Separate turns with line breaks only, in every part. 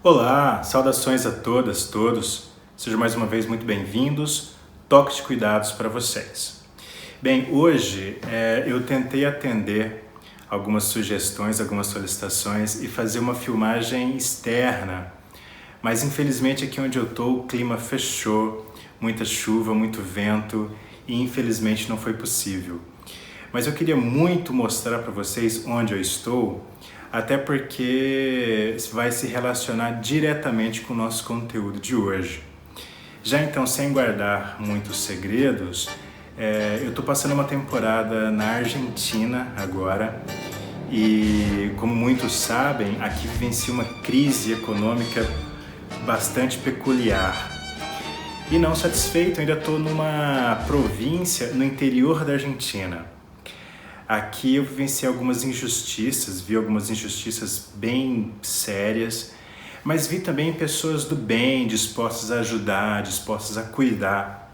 Olá, saudações a todas, todos. Sejam mais uma vez muito bem-vindos. Toque de cuidados para vocês. Bem, hoje eu tentei atender algumas sugestões, algumas solicitações e fazer uma filmagem externa, mas infelizmente aqui onde eu estou o clima fechou, muita chuva, muito vento e infelizmente não foi possível. Mas eu queria muito mostrar para vocês onde eu estou, até porque vai se relacionar diretamente com o nosso conteúdo de hoje. Já então, sem guardar muitos segredos, eu estou passando uma temporada na Argentina agora e, como muitos sabem, aqui vivencia uma crise econômica bastante peculiar. E não satisfeito, ainda estou numa província no interior da Argentina. Aqui eu vivenciei algumas injustiças, vi algumas injustiças bem sérias, mas vi também pessoas do bem, dispostas a ajudar, dispostas a cuidar.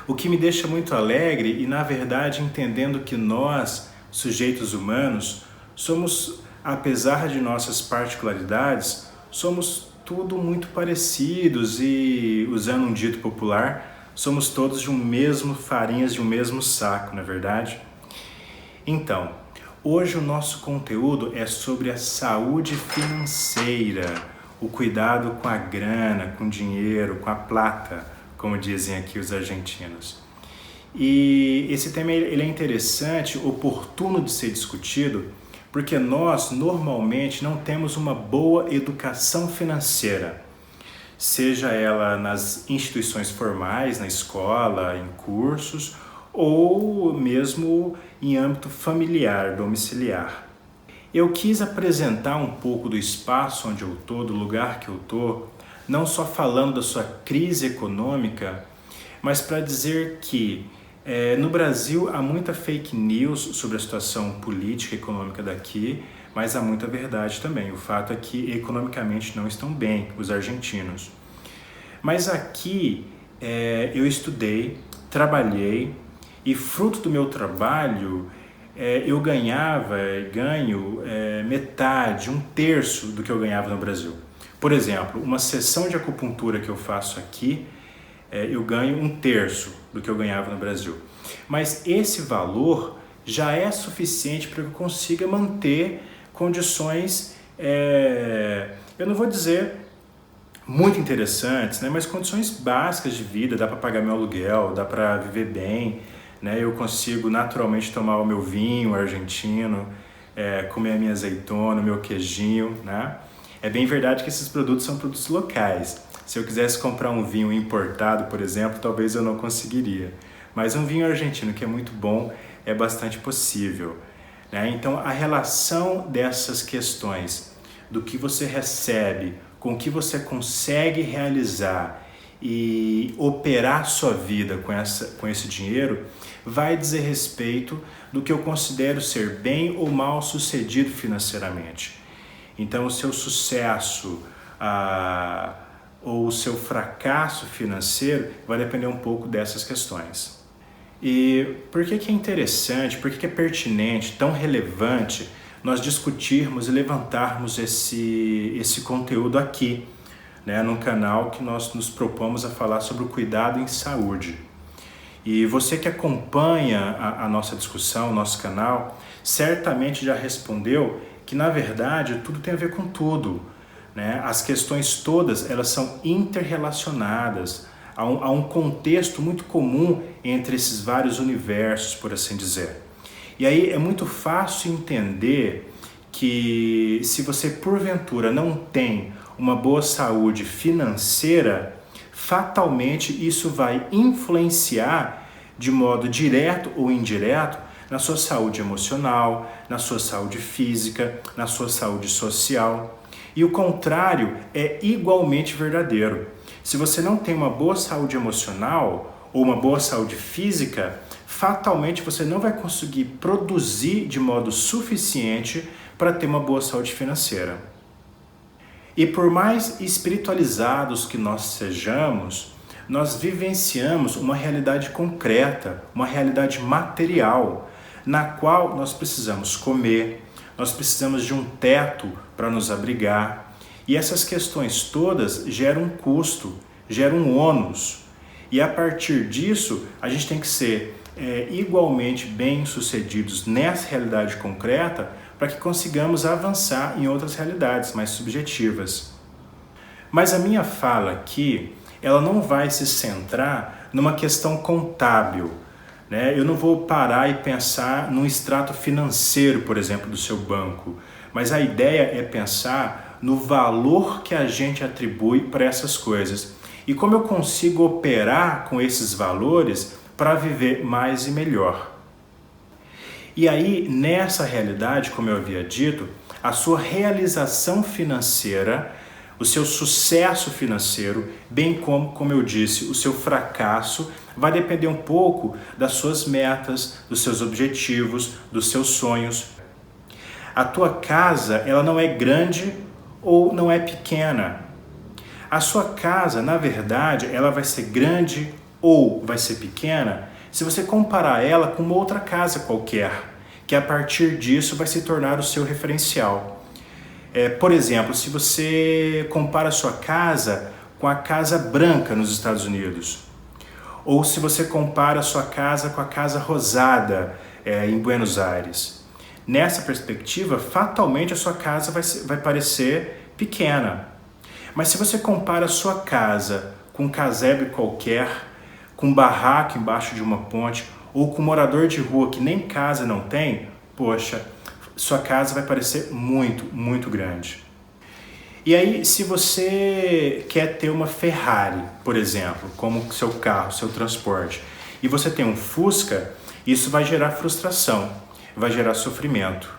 O que me deixa muito alegre e, na verdade, entendendo que nós, sujeitos humanos, somos, apesar de nossas particularidades, somos tudo muito parecidos e, usando um dito popular, somos todos de um mesmo farinhas de um mesmo saco, não é verdade? Então, hoje o nosso conteúdo é sobre a saúde financeira, o cuidado com a grana, com o dinheiro, com a plata, como dizem aqui os argentinos. E esse tema ele é interessante, oportuno de ser discutido, porque nós normalmente não temos uma boa educação financeira, seja ela nas instituições formais, na escola, em cursos, ou mesmo em âmbito familiar, domiciliar. Eu quis apresentar um pouco do espaço onde eu estou, do lugar que eu estou, não só falando da sua crise econômica, mas para dizer que no Brasil há muita fake news sobre a situação política e econômica daqui, mas há muita verdade também. O fato é que economicamente não estão bem os argentinos. Mas aqui eu estudei, trabalhei, e fruto do meu trabalho, eu ganho metade, um terço do que eu ganhava no Brasil. Por exemplo, uma sessão de acupuntura que eu faço aqui, eu ganho um terço do que eu ganhava no Brasil. Mas esse valor já é suficiente para que eu consiga manter condições, eu não vou dizer muito interessantes, né, mas condições básicas de vida. Dá para pagar meu aluguel, dá para viver bem, né? Eu consigo naturalmente tomar o meu vinho argentino, comer a minha azeitona, o meu queijinho, né? É bem verdade que esses produtos são produtos locais. Se eu quisesse comprar um vinho importado, por exemplo, talvez eu não conseguiria. Mas um vinho argentino que é muito bom é bastante possível, né? Então a relação dessas questões, do que você recebe, com o que você consegue realizar e operar sua vida com esse dinheiro, vai dizer respeito do que eu considero ser bem ou mal sucedido financeiramente. Então o seu sucesso ou o seu fracasso financeiro vai depender um pouco dessas questões. E por que é interessante, por que é pertinente, tão relevante nós discutirmos e levantarmos esse conteúdo aqui, né, num canal que nós nos propomos a falar sobre o cuidado em saúde. E você que acompanha a nossa discussão, o nosso canal, certamente já respondeu que, na verdade, tudo tem a ver com tudo, né? As questões todas, elas são interrelacionadas. Há um contexto muito comum entre esses vários universos, por assim dizer. E aí é muito fácil entender que se você, porventura, não tem uma boa saúde financeira, fatalmente isso vai influenciar de modo direto ou indireto na sua saúde emocional, na sua saúde física, na sua saúde social. E o contrário é igualmente verdadeiro. Se você não tem uma boa saúde emocional ou uma boa saúde física, fatalmente você não vai conseguir produzir de modo suficiente para ter uma boa saúde financeira. E por mais espiritualizados que nós sejamos, nós vivenciamos uma realidade concreta, uma realidade material, na qual nós precisamos comer, nós precisamos de um teto para nos abrigar. E essas questões todas geram um custo, geram um ônus. E a partir disso, a gente tem que ser igualmente bem-sucedidos nessa realidade concreta para que consigamos avançar em outras realidades mais subjetivas. Mas a minha fala aqui, ela não vai se centrar numa questão contábil, né? Eu não vou parar e pensar num extrato financeiro, por exemplo, do seu banco, mas a ideia é pensar no valor que a gente atribui para essas coisas e como eu consigo operar com esses valores para viver mais e melhor. E aí, nessa realidade, como eu havia dito, a sua realização financeira, o seu sucesso financeiro, bem como eu disse, o seu fracasso, vai depender um pouco das suas metas, dos seus objetivos, dos seus sonhos. A tua casa, ela não é grande ou não é pequena. A sua casa, na verdade, ela vai ser grande ou vai ser pequena se você comparar ela com uma outra casa qualquer, que a partir disso vai se tornar o seu referencial. Por exemplo, se você compara a sua casa com a Casa Branca nos Estados Unidos, ou se você compara a sua casa com a Casa Rosada em Buenos Aires, nessa perspectiva, fatalmente a sua casa vai parecer pequena. Mas se você compara a sua casa com um casebre qualquer, com um barraco embaixo de uma ponte, ou com um morador de rua que nem casa não tem, poxa, sua casa vai parecer muito, muito grande. E aí, se você quer ter uma Ferrari, por exemplo, como seu carro, seu transporte, e você tem um Fusca, isso vai gerar frustração, vai gerar sofrimento.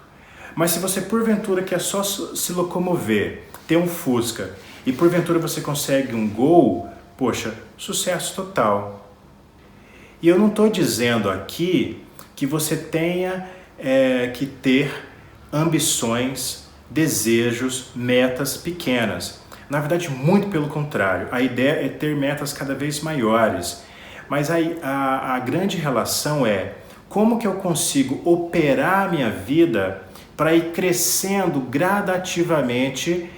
Mas se você, porventura, quer só se locomover, ter um Fusca, e porventura você consegue um Gol, poxa, sucesso total. E eu não estou dizendo aqui que você tenha que ter ambições, desejos, metas pequenas. Na verdade, muito pelo contrário. A ideia é ter metas cada vez maiores. Mas a grande relação é como que eu consigo operar a minha vida para ir crescendo gradativamente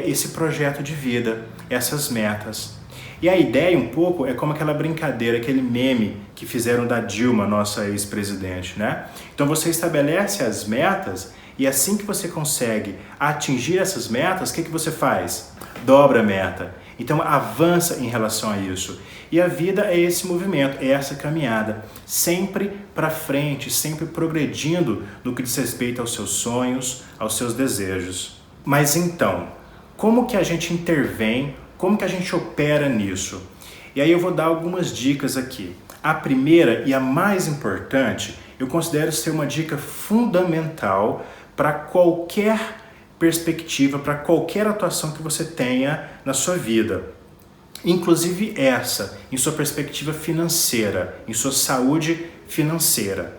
esse projeto de vida, essas metas. E a ideia um pouco é como aquela brincadeira, aquele meme que fizeram da Dilma, nossa ex-presidente, né? Então você estabelece as metas e assim que você consegue atingir essas metas, o que você faz? Dobra a meta. Então avança em relação a isso. E a vida é esse movimento, é essa caminhada, sempre para frente, sempre progredindo no que diz respeito aos seus sonhos, aos seus desejos. Mas então, como que a gente intervém, como que a gente opera nisso? E aí eu vou dar algumas dicas aqui. A primeira e a mais importante, eu considero ser uma dica fundamental para qualquer perspectiva, para qualquer atuação que você tenha na sua vida. Inclusive essa, em sua perspectiva financeira, em sua saúde financeira.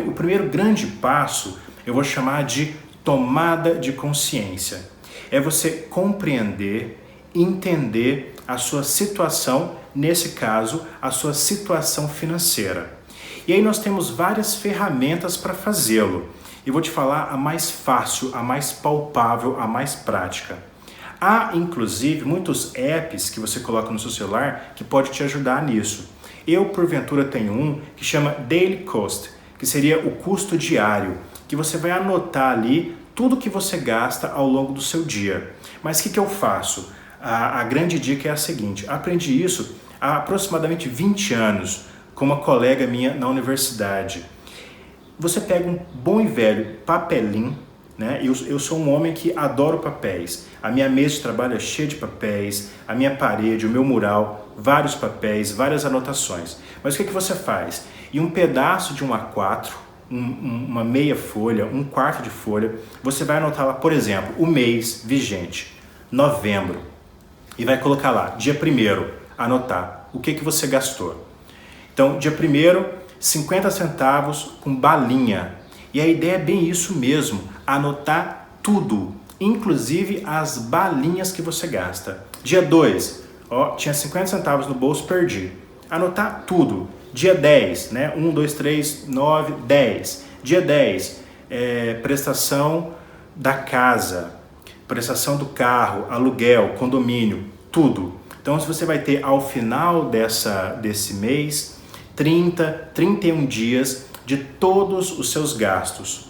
O primeiro grande passo eu vou chamar de tomada de consciência. É você compreender, entender a sua situação, nesse caso, a sua situação financeira. E aí nós temos várias ferramentas para fazê-lo. Eu vou te falar a mais fácil, a mais palpável, a mais prática. Há, inclusive, muitos apps que você coloca no seu celular que pode te ajudar nisso. Eu, porventura, tenho um que chama Daily Cost, que seria o custo diário, que você vai anotar ali tudo que você gasta ao longo do seu dia. Mas o que eu faço? A grande dica é a seguinte: aprendi isso há aproximadamente 20 anos com uma colega minha na universidade. Você pega um bom e velho papelinho, né? Eu sou um homem que adoro papéis. A minha mesa de trabalho é cheia de papéis, a minha parede, o meu mural, vários papéis, várias anotações. Mas o que você faz? Em um pedaço de um A4, uma meia folha, um quarto de folha, você vai anotar lá, por exemplo, o mês vigente, novembro, e vai colocar lá, dia 1º, anotar o que você gastou. Então, dia 1º, 50 centavos com balinha. E a ideia é bem isso mesmo, anotar tudo, inclusive as balinhas que você gasta. Dia 2, tinha 50 centavos no bolso, perdi. Anotar tudo. Dia 10, né? 1, 2, 3, 9, 10. Dia 10, prestação da casa. prestação do carro, aluguel, condomínio, tudo. Então, se você vai ter ao final desse mês 31 dias de todos os seus gastos.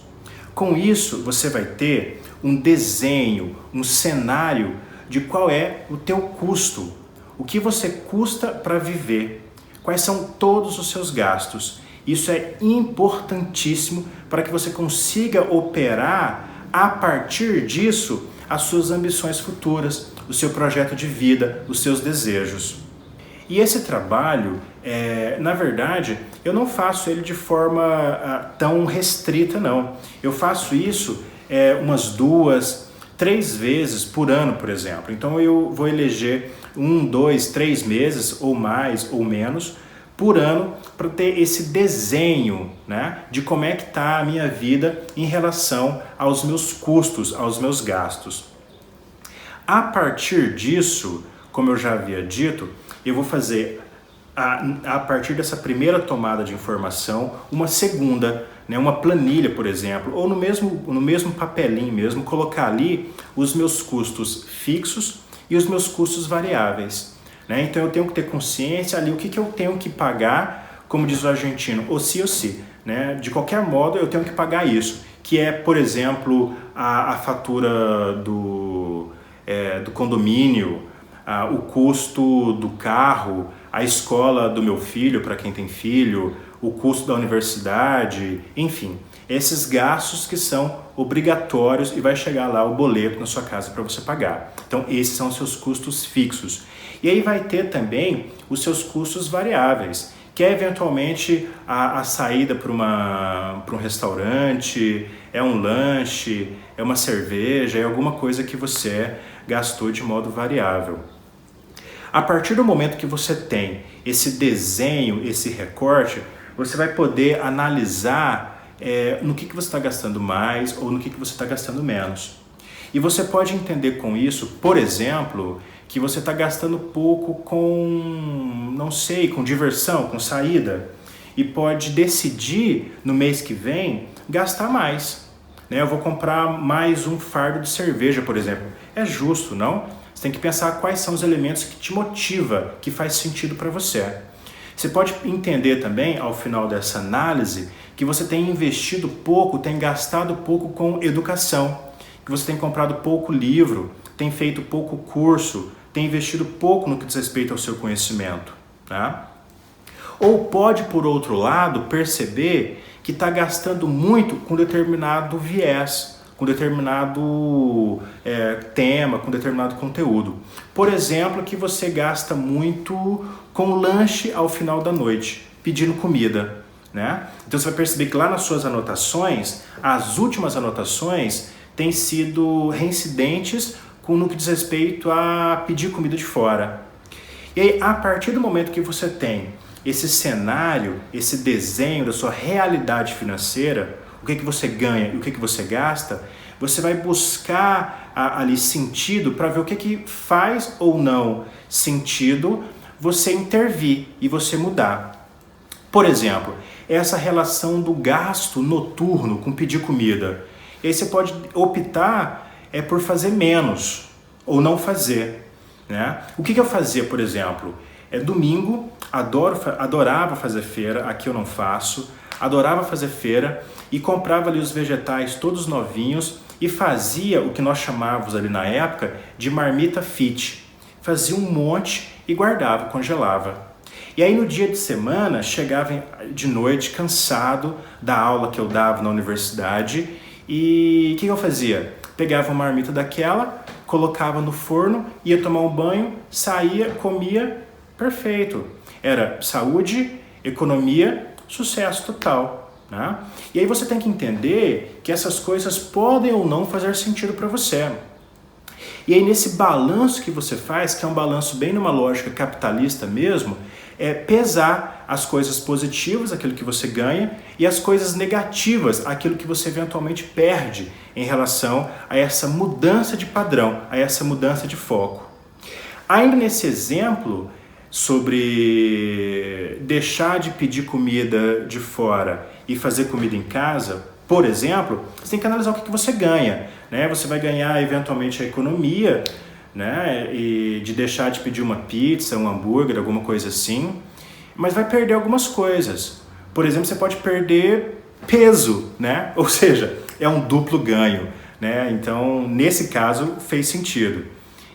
Com isso, você vai ter um desenho, um cenário de qual é o teu custo, o que você custa para viver, quais são todos os seus gastos. Isso é importantíssimo para que você consiga operar a partir disso as suas ambições futuras, o seu projeto de vida, os seus desejos. E esse trabalho, na verdade, eu não faço ele de forma tão restrita, não. Eu faço isso umas 2, 3 vezes por ano, por exemplo. Então eu vou eleger 1, 2, 3 meses, ou mais ou menos, por ano, para ter esse desenho, né, de como é que está a minha vida em relação aos meus custos, aos meus gastos. A partir disso, como eu já havia dito, eu vou fazer, a partir dessa primeira tomada de informação, uma segunda, né, uma planilha, por exemplo, ou no mesmo papelinho mesmo, colocar ali os meus custos fixos e os meus custos variáveis. Né? Então eu tenho que ter consciência ali o que eu tenho que pagar, como diz o argentino, ou si. Né? De qualquer modo eu tenho que pagar isso, que é, por exemplo, a fatura do condomínio, o custo do carro, a escola do meu filho, para quem tem filho, o custo da universidade, enfim, esses gastos que são obrigatórios e vai chegar lá o boleto na sua casa para você pagar. Então esses são os seus custos fixos. E aí vai ter também os seus custos variáveis, que é eventualmente a saída para um restaurante, é um lanche, é uma cerveja, é alguma coisa que você gastou de modo variável. A partir do momento que você tem esse desenho, esse recorte, você vai poder analisar no que você está gastando mais ou no que você está gastando menos. E você pode entender com isso, por exemplo, que você está gastando pouco com, não sei, com diversão, com saída, e pode decidir no mês que vem gastar mais. Né? Eu vou comprar mais um fardo de cerveja, por exemplo. É justo, não? Você tem que pensar quais são os elementos que te motivam, que faz sentido para você. Você pode entender também, ao final dessa análise, que você tem investido pouco, tem gastado pouco com educação, que você tem comprado pouco livro, tem feito pouco curso, tem investido pouco no que diz respeito ao seu conhecimento. Tá? Ou pode, por outro lado, perceber que está gastando muito com determinado viés, com determinado tema, com determinado conteúdo. Por exemplo, que você gasta muito com lanche ao final da noite, pedindo comida. Né? Então você vai perceber que lá nas suas anotações, as últimas anotações têm sido reincidentes no que diz respeito a pedir comida de fora. E aí, a partir do momento que você tem esse cenário, esse desenho da sua realidade financeira, o que você ganha e o que você gasta, você vai buscar ali sentido para ver o que faz ou não sentido você intervir e você mudar. Por exemplo, essa relação do gasto noturno com pedir comida. E aí você pode optar por fazer menos ou não fazer. Né? O que eu fazia, por exemplo? Domingo, adorava fazer feira, aqui eu não faço, adorava fazer feira e comprava ali os vegetais todos novinhos e fazia o que nós chamávamos ali na época de marmita fit. Fazia um monte e guardava, congelava. E aí no dia de semana, chegava de noite cansado da aula que eu dava na universidade e o que eu fazia? Pegava uma marmita daquela, colocava no forno, ia tomar um banho, saía, comia, perfeito. Era saúde, economia, sucesso total. Né? E aí você tem que entender que essas coisas podem ou não fazer sentido para você. E aí nesse balanço que você faz, que é um balanço bem numa lógica capitalista mesmo, é pesar as coisas positivas, aquilo que você ganha, e as coisas negativas, aquilo que você eventualmente perde em relação a essa mudança de padrão, a essa mudança de foco. Ainda nesse exemplo sobre deixar de pedir comida de fora e fazer comida em casa, Por exemplo, você tem que analisar o que você ganha, né? Você vai ganhar eventualmente a economia, né? E de deixar de pedir uma pizza, um hambúrguer, alguma coisa assim, mas vai perder algumas coisas. Por exemplo, você pode perder peso, né? Ou seja, é um duplo ganho, né? Então, nesse caso, fez sentido.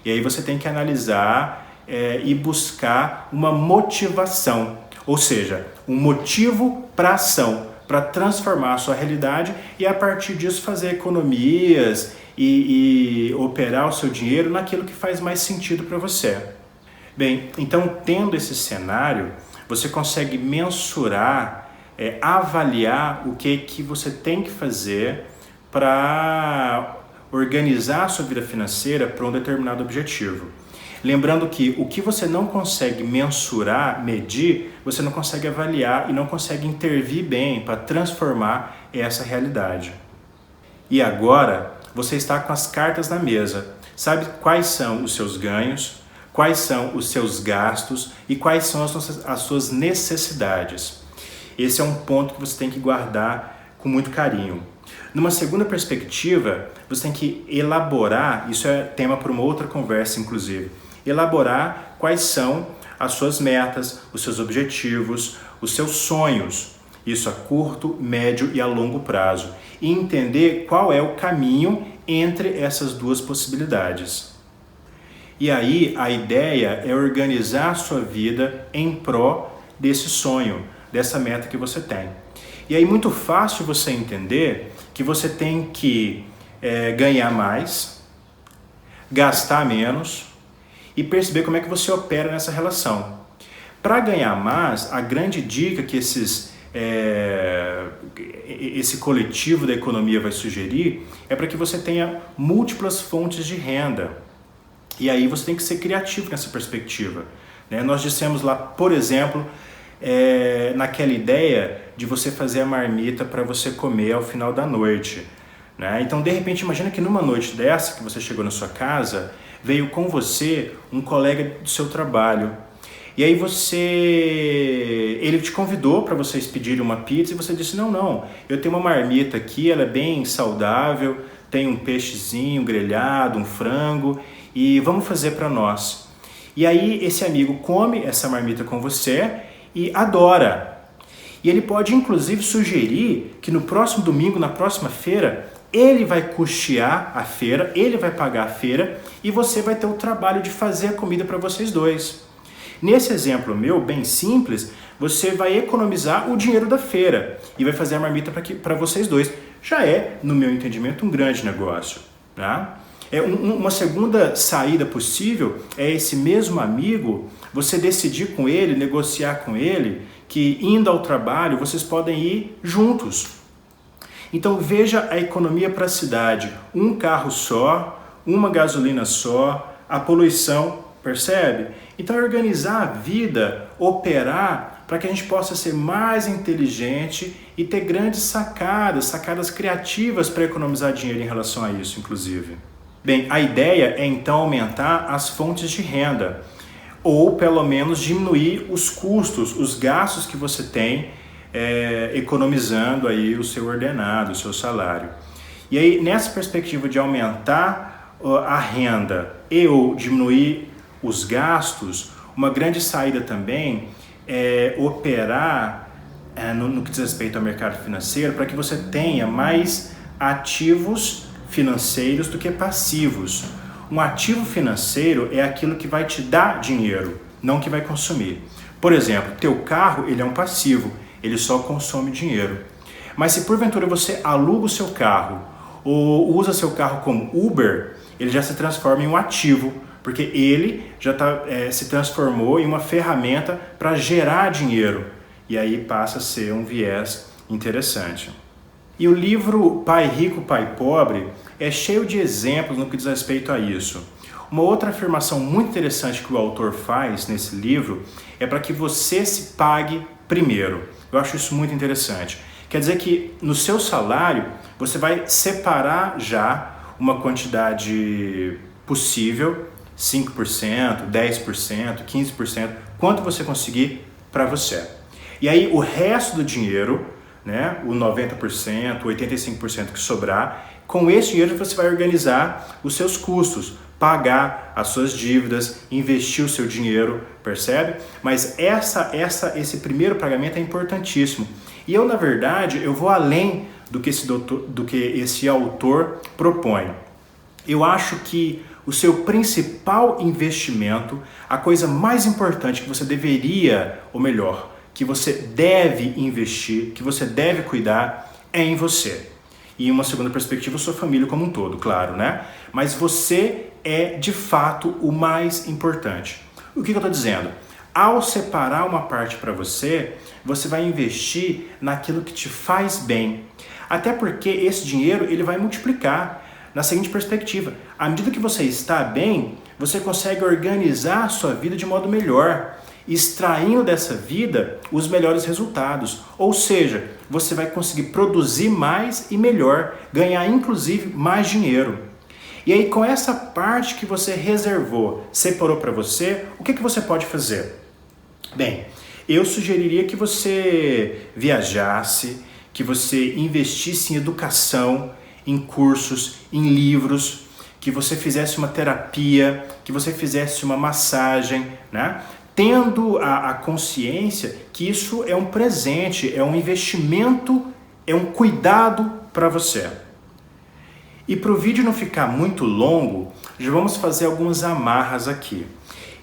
E aí você tem que analisar e buscar uma motivação, ou seja, um motivo para ação, para transformar a sua realidade e a partir disso fazer economias e operar o seu dinheiro naquilo que faz mais sentido para você. Bem, então tendo esse cenário, você consegue mensurar, avaliar o que você tem que fazer para organizar a sua vida financeira para um determinado objetivo. Lembrando que o que você não consegue mensurar, medir, você não consegue avaliar e não consegue intervir bem para transformar essa realidade. E agora, você está com as cartas na mesa. Sabe quais são os seus ganhos, quais são os seus gastos e quais são as suas necessidades. Esse é um ponto que você tem que guardar com muito carinho. Numa segunda perspectiva, você tem que elaborar, isso é tema para uma outra conversa inclusive, elaborar quais são as suas metas, os seus objetivos, os seus sonhos, isso a curto, médio e a longo prazo, e entender qual é o caminho entre essas duas possibilidades. E aí a ideia é organizar a sua vida em pró desse sonho, dessa meta que você tem. E aí muito fácil você entender que você tem que ganhar mais, gastar menos e perceber como é que você opera nessa relação. Para ganhar mais, a grande dica que esse coletivo da economia vai sugerir é para que você tenha múltiplas fontes de renda. E aí você tem que ser criativo nessa perspectiva, né? Nós dissemos lá, por exemplo, naquela ideia de você fazer a marmita para você comer ao final da noite, né? Então, de repente, imagina que numa noite dessa, que você chegou na sua casa, veio com você um colega do seu trabalho. E aí ele te convidou para vocês pedirem uma pizza e você disse, não, eu tenho uma marmita aqui, ela é bem saudável, tem um peixezinho grelhado, um frango, e vamos fazer para nós. E aí esse amigo come essa marmita com você e adora. E ele pode inclusive sugerir que no próximo domingo, na próxima feira, ele vai custear a feira, ele vai pagar a feira e você vai ter o trabalho de fazer a comida para vocês dois. Nesse exemplo meu, bem simples, você vai economizar o dinheiro da feira e vai fazer a marmita para vocês dois. Já é, no meu entendimento, um grande negócio, tá? Uma segunda saída possível é esse mesmo amigo, você decidir com ele, negociar com ele, que indo ao trabalho vocês podem ir juntos. Então veja a economia para a cidade, um carro só, uma gasolina só, a poluição, percebe? Então organizar a vida, operar, para que a gente possa ser mais inteligente e ter grandes sacadas criativas para economizar dinheiro em relação a isso, inclusive. Bem, a ideia é então aumentar as fontes de renda, ou pelo menos diminuir os custos, os gastos que você tem, economizando aí o seu ordenado, o seu salário. E aí, nessa perspectiva de aumentar a renda e ou diminuir os gastos, uma grande saída também é operar no que diz respeito ao mercado financeiro para que você tenha mais ativos financeiros do que passivos. Um ativo financeiro é aquilo que vai te dar dinheiro, não que vai consumir. Por exemplo, teu carro ele é um passivo, ele só consome dinheiro. Mas se porventura você aluga o seu carro ou usa seu carro como Uber, ele já se transforma em um ativo, porque ele já se transformou em uma ferramenta para gerar dinheiro. E aí passa a ser um viés interessante. E o livro Pai Rico, Pai Pobre é cheio de exemplos no que diz respeito a isso. Uma outra afirmação muito interessante que o autor faz nesse livro é para que você se pague primeiro. Eu acho isso muito interessante. Quer dizer que no seu salário você vai separar já uma quantidade possível, 5%, 10%, 15%, quanto você conseguir para você. E aí o resto do dinheiro né, o 90%, 85% que sobrar. Com esse dinheiro você vai organizar os seus custos, pagar as suas dívidas, investir o seu dinheiro, percebe? Mas esse primeiro pagamento é importantíssimo. E eu, na verdade, eu vou além do que esse autor propõe. Eu acho que o seu principal investimento, a coisa mais importante que você deveria, ou melhor, que você deve investir, que você deve cuidar, é em você. E em uma segunda perspectiva, sua família como um todo, claro, né? Mas você é, de fato, o mais importante. O que eu estou dizendo? Ao separar uma parte para você, você vai investir naquilo que te faz bem. Até porque esse dinheiro ele vai multiplicar na seguinte perspectiva. À medida que você está bem, você consegue organizar a sua vida de modo melhor, extraindo dessa vida os melhores resultados. Ou seja, você vai conseguir produzir mais e melhor, ganhar inclusive mais dinheiro. E aí com essa parte que você reservou, separou para você, o que você pode fazer? Bem, eu sugeriria que você viajasse, que você investisse em educação, em cursos, em livros, que você fizesse uma terapia, que você fizesse uma massagem, né? Tendo a consciência que isso é um presente, é um investimento, é um cuidado para você. E para o vídeo não ficar muito longo, já vamos fazer algumas amarras aqui.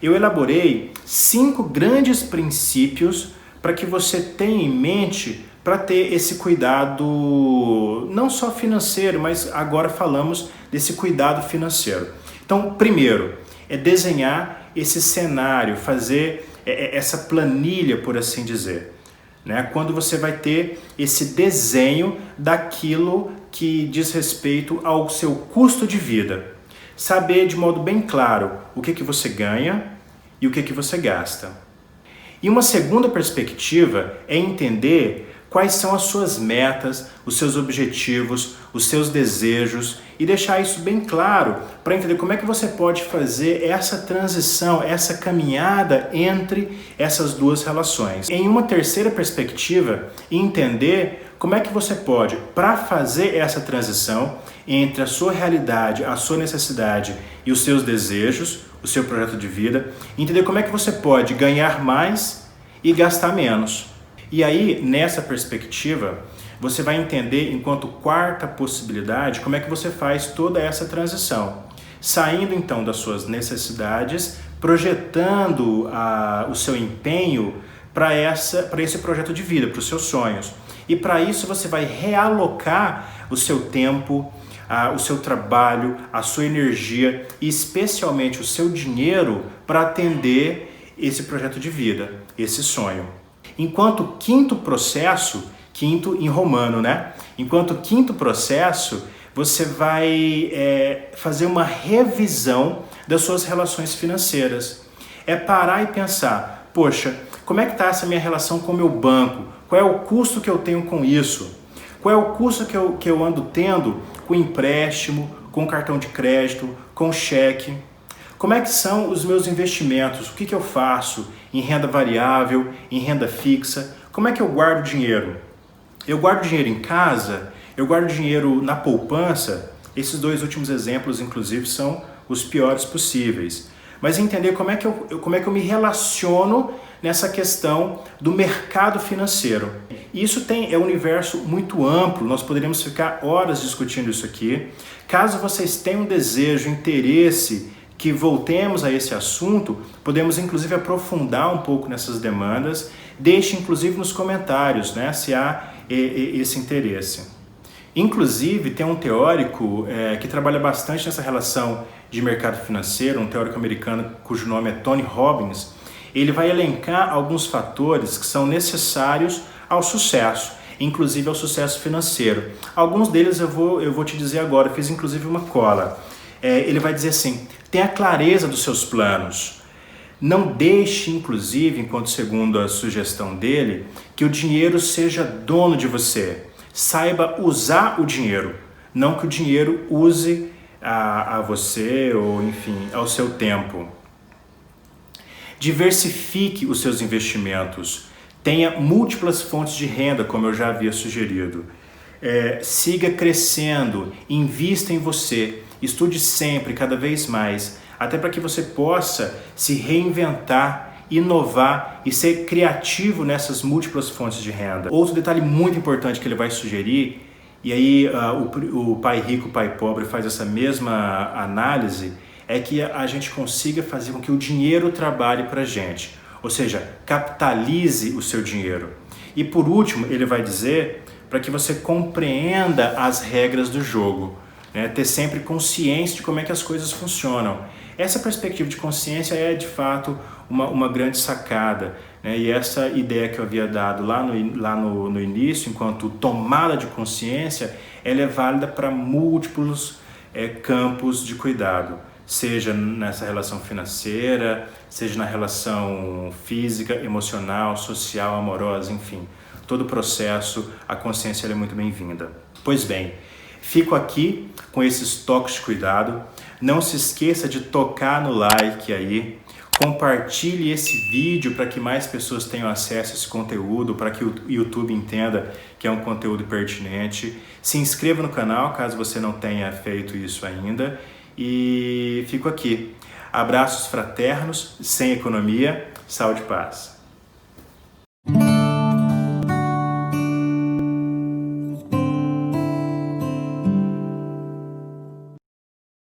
Eu elaborei 5 grandes princípios para que você tenha em mente para ter esse cuidado, não só financeiro, mas agora falamos desse cuidado financeiro. Então, primeiro, é desenhar esse cenário, fazer essa planilha, por assim dizer, né? Quando você vai ter esse desenho daquilo que diz respeito ao seu custo de vida. Saber de modo bem claro o que você ganha e o que você gasta. E uma segunda perspectiva é entender quais são as suas metas, os seus objetivos, os seus desejos e deixar isso bem claro para entender como é que você pode fazer essa transição, essa caminhada entre essas duas relações. Em uma terceira perspectiva, entender como é que você pode, para fazer essa transição entre a sua realidade, a sua necessidade e os seus desejos, o seu projeto de vida, entender como é que você pode ganhar mais e gastar menos. E aí, nessa perspectiva, você vai entender, enquanto quarta possibilidade, como é que você faz toda essa transição. Saindo então das suas necessidades, projetando o seu empenho para esse projeto de vida, para os seus sonhos. E para isso você vai realocar o seu tempo, o seu trabalho, a sua energia e especialmente o seu dinheiro para atender esse projeto de vida, esse sonho. Enquanto quinto processo, quinto em romano, né? Enquanto quinto processo, você vai fazer uma revisão das suas relações financeiras. É parar e pensar, poxa, como é que está essa minha relação com o meu banco? Qual é o custo que eu tenho com isso? Qual é o custo que eu ando tendo com empréstimo, com cartão de crédito, com cheque? Como é que são os meus investimentos? O que eu faço em renda variável, em renda fixa? Como é que eu guardo dinheiro? Eu guardo dinheiro em casa? Eu guardo dinheiro na poupança? Esses 2 últimos exemplos, inclusive, são os piores possíveis. Mas entender como é que eu me relaciono nessa questão do mercado financeiro. Isso é um universo muito amplo, nós poderíamos ficar horas discutindo isso aqui. Caso vocês tenham desejo, interesse que voltemos a esse assunto, podemos inclusive aprofundar um pouco nessas demandas. Deixe inclusive nos comentários, né, se há esse interesse. Inclusive tem um teórico que trabalha bastante nessa relação de mercado financeiro, um teórico americano cujo nome é Tony Robbins. Ele vai elencar alguns fatores que são necessários ao sucesso, inclusive ao sucesso financeiro. Alguns deles eu vou te dizer agora, eu fiz inclusive uma cola. Ele vai dizer assim, tenha clareza dos seus planos. Não deixe, inclusive, enquanto segundo a sugestão dele, que o dinheiro seja dono de você. Saiba usar o dinheiro, não que o dinheiro use a você ou, enfim, ao seu tempo. Diversifique os seus investimentos. Tenha múltiplas fontes de renda, como eu já havia sugerido. Siga crescendo, invista em você, estude sempre, cada vez mais, até para que você possa se reinventar, inovar e ser criativo nessas múltiplas fontes de renda. Outro detalhe muito importante que ele vai sugerir, e aí o Pai Rico, Pai Pobre faz essa mesma análise, é que a gente consiga fazer com que o dinheiro trabalhe para a gente, ou seja, capitalize o seu dinheiro. E por último, ele vai dizer para que você compreenda as regras do jogo, né? Ter sempre consciência de como é que as coisas funcionam. Essa perspectiva de consciência é de fato uma grande sacada, né? E essa ideia que eu havia dado lá no início, enquanto tomada de consciência, ela é válida para múltiplos campos de cuidado, seja nessa relação financeira, seja na relação física, emocional, social, amorosa, enfim. Todo o processo, a consciência é muito bem-vinda. Pois bem, fico aqui com esses toques de cuidado. Não se esqueça de tocar no like aí, compartilhe esse vídeo para que mais pessoas tenham acesso a esse conteúdo, para que o YouTube entenda que é um conteúdo pertinente. Se inscreva no canal caso você não tenha feito isso ainda. E fico aqui. Abraços fraternos, sem economia, saúde e paz.